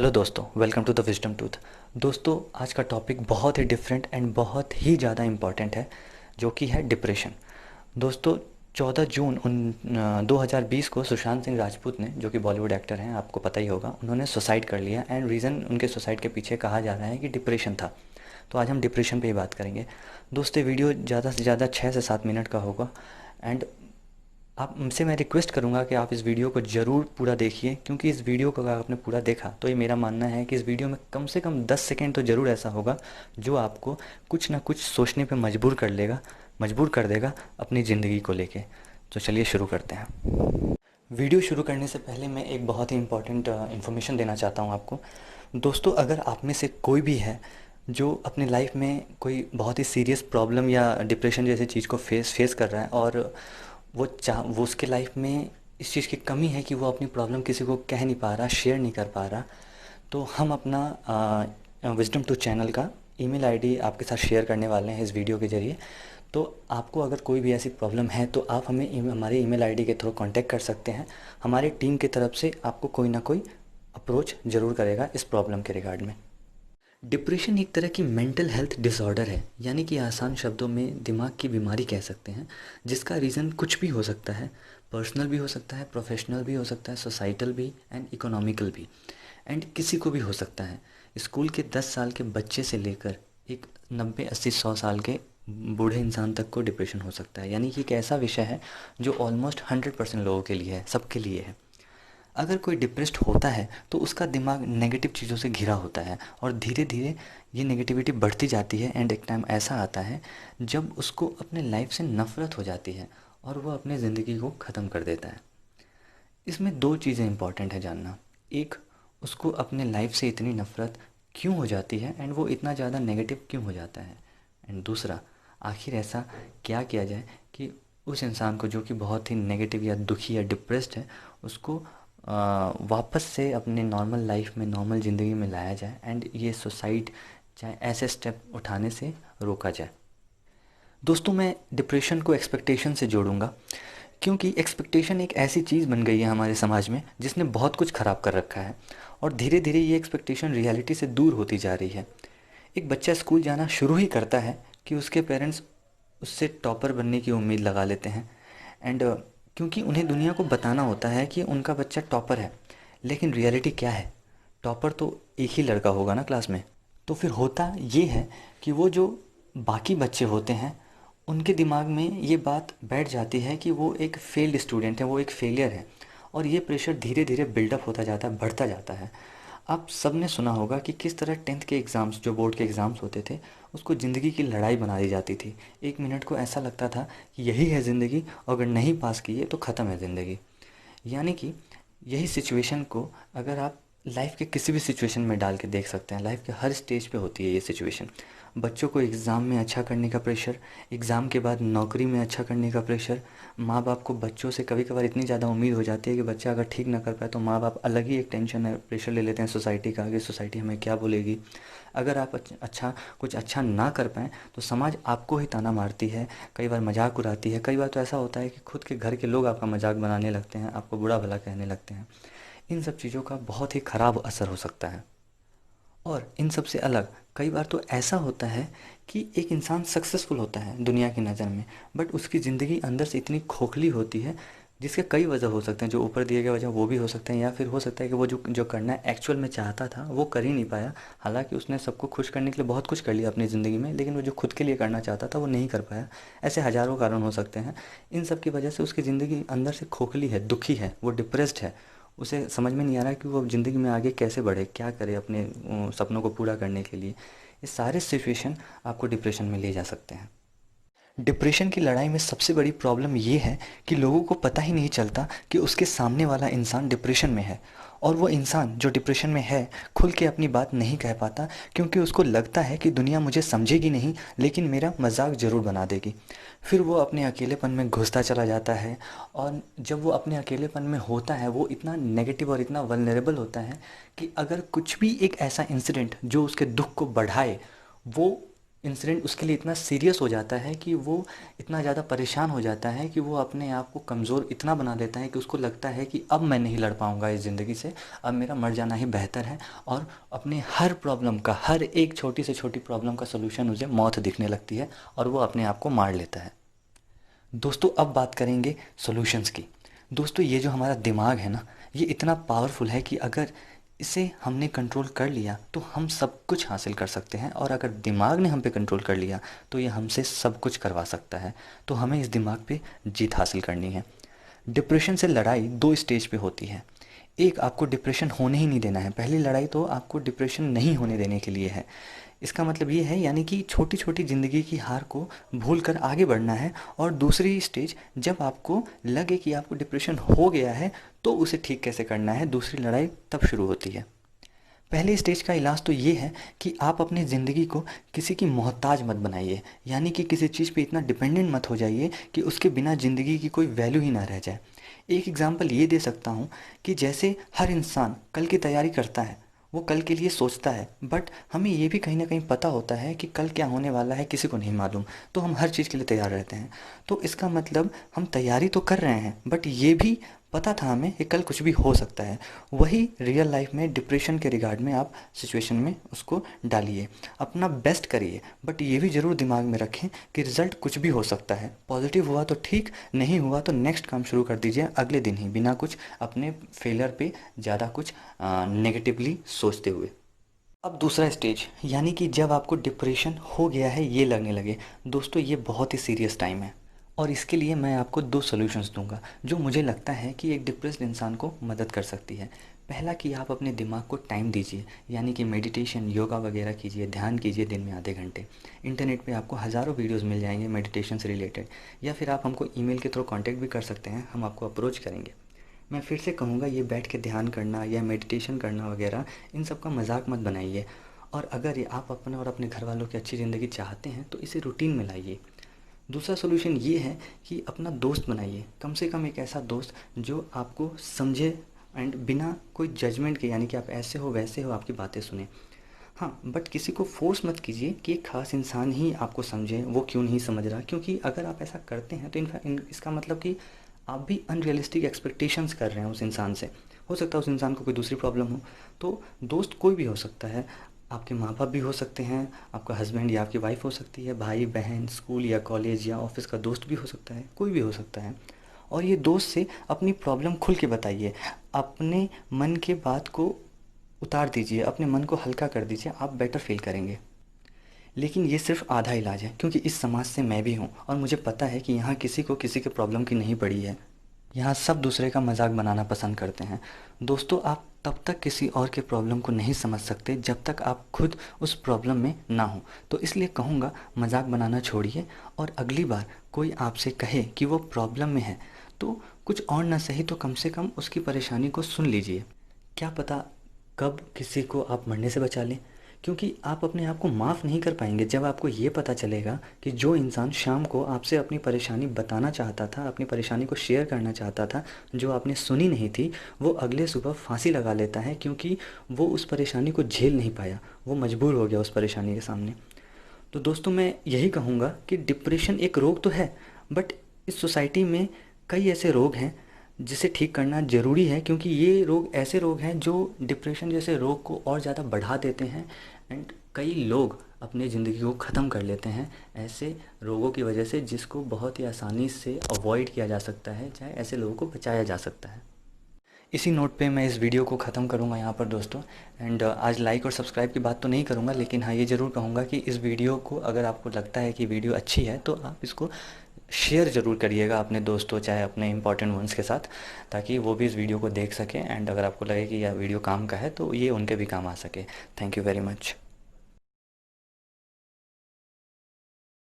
Hello दोस्तों, welcome to the wisdom tooth. दोस्तों, आज का टॉपिक बहुत ही डिफरेंट एंड बहुत ही ज़्यादा इम्पॉर्टेंट है, जो कि है डिप्रेशन। दोस्तों, 14 जून 2020 को सुशांत सिंह राजपूत ने, जो कि बॉलीवुड एक्टर हैं, आपको पता ही होगा, उन्होंने सुसाइड कर लिया। एंड रीज़न उनके सुसाइड के पीछे कहा जा रहा है कि डिप्रेशन था। तो आज हम डिप्रेशन पे ही बात करेंगे। दोस्तों, ये वीडियो ज़्यादा से ज़्यादा 6 से 7 मिनट का होगा। एंड आप उनसे मैं रिक्वेस्ट करूँगा कि आप इस वीडियो को ज़रूर पूरा देखिए, क्योंकि इस वीडियो को अगर आपने पूरा देखा तो ये मेरा मानना है कि इस वीडियो में कम से कम 10 सेकंड तो ज़रूर ऐसा होगा जो आपको कुछ ना कुछ सोचने पे मजबूर कर देगा अपनी ज़िंदगी को लेके। तो चलिए शुरू करते हैं। वीडियो शुरू करने से पहले मैं एक बहुत ही इम्पोर्टेंट इन्फॉर्मेशन देना चाहता हूँ आपको। दोस्तों, अगर आप में से कोई भी है जो अपनी लाइफ में कोई बहुत ही सीरियस प्रॉब्लम या डिप्रेशन जैसी चीज़ को फेस कर रहा है, और वो उसके लाइफ में इस चीज़ की कमी है कि वो अपनी प्रॉब्लम किसी को कह नहीं पा रहा, शेयर नहीं कर पा रहा, तो हम अपना विजडम टू चैनल का ईमेल आईडी आपके साथ शेयर करने वाले हैं इस वीडियो के ज़रिए। तो आपको अगर कोई भी ऐसी प्रॉब्लम है तो आप हमें हमारे ईमेल आईडी के थ्रू कांटेक्ट कर सकते हैं। हमारी टीम की तरफ से आपको कोई ना कोई अप्रोच ज़रूर करेगा इस प्रॉब्लम के रिगार्ड में। डिप्रेशन एक तरह की मेंटल हेल्थ डिसऑर्डर है, यानी कि आसान शब्दों में दिमाग की बीमारी कह सकते हैं, जिसका रीज़न कुछ भी हो सकता है। पर्सनल भी हो सकता है, प्रोफेशनल भी हो सकता है, सोसाइटल भी एंड इकोनॉमिकल भी। एंड किसी को भी हो सकता है। स्कूल के 10 साल के बच्चे से लेकर एक 90 80 100 साल के बूढ़े इंसान तक को डिप्रेशन हो सकता है। यानी कि एक ऐसा विषय है जो ऑलमोस्ट 100% लोगों के लिए है, सबके लिए है। अगर कोई डिप्रेस्ड होता है तो उसका दिमाग नेगेटिव चीज़ों से घिरा होता है, और धीरे धीरे ये नेगेटिविटी बढ़ती जाती है। एंड एक टाइम ऐसा आता है जब उसको अपने लाइफ से नफ़रत हो जाती है और वो अपनी ज़िंदगी को ख़त्म कर देता है। इसमें दो चीज़ें इंपॉर्टेंट है जानना। एक, उसको अपने लाइफ से इतनी नफ़रत क्यों हो जाती है एंड वो इतना ज़्यादा नेगेटिव क्यों हो जाता है। एंड दूसरा, आखिर ऐसा क्या किया जाए कि उस इंसान को, जो कि बहुत ही नेगेटिव या दुखी या डिप्रेस्ड है, उसको वापस से अपने नॉर्मल लाइफ में, नॉर्मल ज़िंदगी में लाया जाए एंड ये सुसाइड चाहे ऐसे स्टेप उठाने से रोका जाए। दोस्तों, मैं डिप्रेशन को एक्सपेक्टेशन से जोड़ूंगा, क्योंकि एक्सपेक्टेशन एक ऐसी चीज़ बन गई है हमारे समाज में जिसने बहुत कुछ ख़राब कर रखा है, और धीरे धीरे ये एक्सपेक्टेशन रियलिटी से दूर होती जा रही है। एक बच्चा स्कूल जाना शुरू ही करता है कि उसके पेरेंट्स उससे टॉपर बनने की उम्मीद लगा लेते हैं। एंड क्योंकि उन्हें दुनिया को बताना होता है कि उनका बच्चा टॉपर है, लेकिन रियलिटी क्या है? टॉपर तो एक ही लड़का होगा ना क्लास में। तो फिर होता ये है कि वो जो बाकी बच्चे होते हैं, उनके दिमाग में ये बात बैठ जाती है कि वो एक फेल्ड स्टूडेंट है, वो एक फेलियर है, और ये प्रेशर धीरे धीरे बिल्डअप होता जाता है, बढ़ता जाता है। आप सब ने सुना होगा कि किस तरह 10th के एग्ज़ाम्स, जो बोर्ड के एग्ज़ाम्स होते थे, उसको ज़िंदगी की लड़ाई बना दी जाती थी। एक मिनट को ऐसा लगता था कि यही है ज़िंदगी, और अगर नहीं पास किए तो ख़त्म है ज़िंदगी। यानी कि यही सिचुएशन को अगर आप लाइफ के किसी भी सिचुएशन में डाल के देख सकते हैं, लाइफ के हर स्टेज पे होती है ये सिचुएशन। बच्चों को एग्ज़ाम में अच्छा करने का प्रेशर, एग्ज़ाम के बाद नौकरी में अच्छा करने का प्रेशर। माँ बाप को बच्चों से कभी कभार इतनी ज़्यादा उम्मीद हो जाती है कि बच्चा अगर ठीक ना कर पाए तो माँ बाप अलग ही एक टेंशन है, प्रेशर ले लेते हैं सोसाइटी का, कि सोसाइटी हमें क्या बोलेगी। अगर आप कुछ अच्छा ना कर पाएँ तो समाज आपको ही ताना मारती है, कई बार मजाक उड़ाती है। कई बार तो ऐसा होता है कि खुद के घर के लोग आपका मजाक बनाने लगते हैं, आपको बुरा भला कहने लगते हैं। इन सब चीज़ों का बहुत ही ख़राब असर हो सकता है। और इन सब से अलग, कई बार तो ऐसा होता है कि एक इंसान सक्सेसफुल होता है दुनिया की नज़र में, बट उसकी ज़िंदगी अंदर से इतनी खोखली होती है, जिसके कई वजह हो सकते हैं। जो ऊपर दिए गए वजह वो भी हो सकते हैं, या फिर हो सकता है कि वो जो जो करना एक्चुअल में चाहता था वो कर ही नहीं पाया। हालांकि उसने सबको खुश करने के लिए बहुत कुछ कर लिया अपनी ज़िंदगी में, लेकिन वो जो खुद के लिए करना चाहता था वो नहीं कर पाया। ऐसे हज़ारों कारण हो सकते हैं। इन सब की वजह से उसकी ज़िंदगी अंदर से खोखली है, दुखी है, वो डिप्रेस्ड है। उसे समझ में नहीं आ रहा है कि वो ज़िंदगी में आगे कैसे बढ़े, क्या करे अपने सपनों को पूरा करने के लिए। ये सारे सिचुएशन आपको डिप्रेशन में ले जा सकते हैं। डिप्रेशन की लड़ाई में सबसे बड़ी प्रॉब्लम ये है कि लोगों को पता ही नहीं चलता कि उसके सामने वाला इंसान डिप्रेशन में है, और वो इंसान जो डिप्रेशन में है खुल के अपनी बात नहीं कह पाता, क्योंकि उसको लगता है कि दुनिया मुझे समझेगी नहीं, लेकिन मेरा मजाक ज़रूर बना देगी। फिर वो अपने अकेलेपन में घुसता चला जाता है, और जब वो अपने अकेलेपन में होता है वो इतना नेगेटिव और इतना वल्नरेबल होता है कि अगर कुछ भी एक ऐसा इंसिडेंट जो उसके दुख को बढ़ाए, वो इंसिडेंट उसके लिए इतना सीरियस हो जाता है कि वो इतना ज़्यादा परेशान हो जाता है कि वो अपने आप को कमज़ोर इतना बना देता है कि उसको लगता है कि अब मैं नहीं लड़ पाऊँगा इस ज़िंदगी से, अब मेरा मर जाना ही बेहतर है। और अपने हर प्रॉब्लम का, हर एक छोटी से छोटी प्रॉब्लम का सॉल्यूशन उसे मौत दिखने लगती है और वो अपने आप को मार लेता है। दोस्तों अब बात करेंगे सॉल्यूशंस की। दोस्तों ये जो हमारा दिमाग है ना, ये इतना पावरफुल है कि अगर इसे हमने कंट्रोल कर लिया तो हम सब कुछ हासिल कर सकते हैं, और अगर दिमाग ने हम पे कंट्रोल कर लिया तो ये हमसे सब कुछ करवा सकता है। तो हमें इस दिमाग पे जीत हासिल करनी है। डिप्रेशन से लड़ाई दो स्टेज पे होती है। एक, आपको डिप्रेशन होने ही नहीं देना है। पहली लड़ाई तो आपको डिप्रेशन नहीं होने देने के लिए है। इसका मतलब ये है, यानी कि छोटी छोटी ज़िंदगी की हार को भूल कर आगे बढ़ना है। और दूसरी स्टेज, जब आपको लगे कि आपको डिप्रेशन हो गया है तो उसे ठीक कैसे करना है, दूसरी लड़ाई तब शुरू होती है। पहले स्टेज का इलाज तो ये है कि आप अपनी ज़िंदगी को किसी की मोहताज मत बनाइए, यानी कि किसी चीज़ पे इतना डिपेंडेंट मत हो जाइए कि उसके बिना ज़िंदगी की कोई वैल्यू ही ना रह जाए। एक एग्ज़ाम्पल ये दे सकता हूँ कि जैसे हर इंसान कल की तैयारी करता है, वो कल के लिए सोचता है, बट हमें ये भी कहीं ना कहीं पता होता है कि कल क्या होने वाला है किसी को नहीं मालूम, तो हम हर चीज़ के लिए तैयार रहते हैं। तो इसका मतलब हम तैयारी तो कर रहे हैं, बट ये भी पता था हमें कि कल कुछ भी हो सकता है। वही रियल लाइफ में डिप्रेशन के रिगार्ड में आप सिचुएशन में उसको डालिए, अपना बेस्ट करिए, बट ये भी ज़रूर दिमाग में रखें कि रिज़ल्ट कुछ भी हो सकता है। पॉजिटिव हुआ तो ठीक, नहीं हुआ तो नेक्स्ट काम शुरू कर दीजिए अगले दिन ही, बिना कुछ अपने फेलियर पे ज़्यादा कुछ नेगेटिवली सोचते हुए। अब दूसरा स्टेज, यानी कि जब आपको डिप्रेशन हो गया है ये लगने लगे। दोस्तों ये बहुत ही सीरियस टाइम है, और इसके लिए मैं आपको दो सॉल्यूशंस दूंगा जो मुझे लगता है कि एक डिप्रेस्ड इंसान को मदद कर सकती है। पहला, कि आप अपने दिमाग को टाइम दीजिए, यानी कि मेडिटेशन, योगा वगैरह कीजिए, ध्यान कीजिए दिन में आधे घंटे। इंटरनेट पे आपको हज़ारों वीडियोस मिल जाएंगे मेडिटेशन से रिलेटेड, या फिर आप हमको ईमेल के थ्रू कांटेक्ट भी कर सकते हैं, हम आपको अप्रोच करेंगे। मैं फिर से कहूँगा, ये बैठ के ध्यान करना या मेडिटेशन करना वगैरह, इन सब का मजाक मत बनाइए। और अगर ये आप अपने और अपने घर वालों की अच्छी ज़िंदगी चाहते हैं तो इसे रूटीन में लाइए। दूसरा सोल्यूशन ये है कि अपना दोस्त बनाइए, कम से कम एक ऐसा दोस्त जो आपको समझे एंड बिना कोई जजमेंट के, यानी कि आप ऐसे हो वैसे हो, आपकी बातें सुने। हाँ, बट किसी को फोर्स मत कीजिए कि एक ख़ास इंसान ही आपको समझे, वो क्यों नहीं समझ रहा, क्योंकि अगर आप ऐसा करते हैं तो इसका मतलब कि आप भी अनरियलिस्टिक एक्सपेक्टेशंस कर रहे हैं उस इंसान से। हो सकता है उस इंसान को कोई दूसरी प्रॉब्लम हो। तो दोस्त कोई भी हो सकता है, आपके माँ बाप भी हो सकते हैं, आपका हस्बैंड या आपकी वाइफ हो सकती है, भाई बहन, स्कूल या कॉलेज या ऑफिस का दोस्त भी हो सकता है, कोई भी हो सकता है। और ये दोस्त से अपनी प्रॉब्लम खुल के बताइए, अपने मन के बात को उतार दीजिए, अपने मन को हल्का कर दीजिए, आप बेटर फील करेंगे। लेकिन ये सिर्फ आधा इलाज है, क्योंकि इस समाज से मैं भी हूँ और मुझे पता है कि यहाँ किसी को किसी के प्रॉब्लम की नहीं पड़ी है। यहाँ सब दूसरे का मजाक बनाना पसंद करते हैं। दोस्तों आप तब तक किसी और के प्रॉब्लम को नहीं समझ सकते जब तक आप खुद उस प्रॉब्लम में ना हो। तो इसलिए कहूँगा, मजाक बनाना छोड़िए, और अगली बार कोई आपसे कहे कि वो प्रॉब्लम में है तो कुछ और ना सही तो कम से कम उसकी परेशानी को सुन लीजिए। क्या पता कब किसी को आप मरने से बचा लें, क्योंकि आप अपने आप को माफ़ नहीं कर पाएंगे जब आपको ये पता चलेगा कि जो इंसान शाम को आपसे अपनी परेशानी बताना चाहता था, अपनी परेशानी को शेयर करना चाहता था, जो आपने सुनी नहीं थी, वो अगले सुबह फांसी लगा लेता है, क्योंकि वो उस परेशानी को झेल नहीं पाया, वो मजबूर हो गया उस परेशानी के सामने। तो दोस्तों मैं यही कहूँगा कि डिप्रेशन एक रोग तो है, बट इस सोसाइटी में कई ऐसे रोग हैं जिसे ठीक करना ज़रूरी है, क्योंकि ये रोग ऐसे रोग हैं जो डिप्रेशन जैसे रोग को और ज़्यादा बढ़ा देते हैं, एंड कई लोग अपनी ज़िंदगी को ख़त्म कर लेते हैं ऐसे रोगों की वजह से, जिसको बहुत ही आसानी से अवॉइड किया जा सकता है, चाहे ऐसे लोगों को बचाया जा सकता है। इसी नोट पे मैं इस वीडियो को ख़त्म करूँगा यहाँ पर दोस्तों। एंड आज लाइक और सब्सक्राइब की बात तो नहीं करूँगा, लेकिन हाँ ये ज़रूर कहूँगा कि इस वीडियो को, अगर आपको लगता है कि वीडियो अच्छी है तो आप इसको शेयर ज़रूर करिएगा अपने दोस्तों, चाहे अपने इंपॉर्टेंट वंस के साथ, ताकि वो भी इस वीडियो को देख सकें। एंड अगर आपको लगे कि यह वीडियो काम का है तो ये उनके भी काम आ सके। Thank you very much.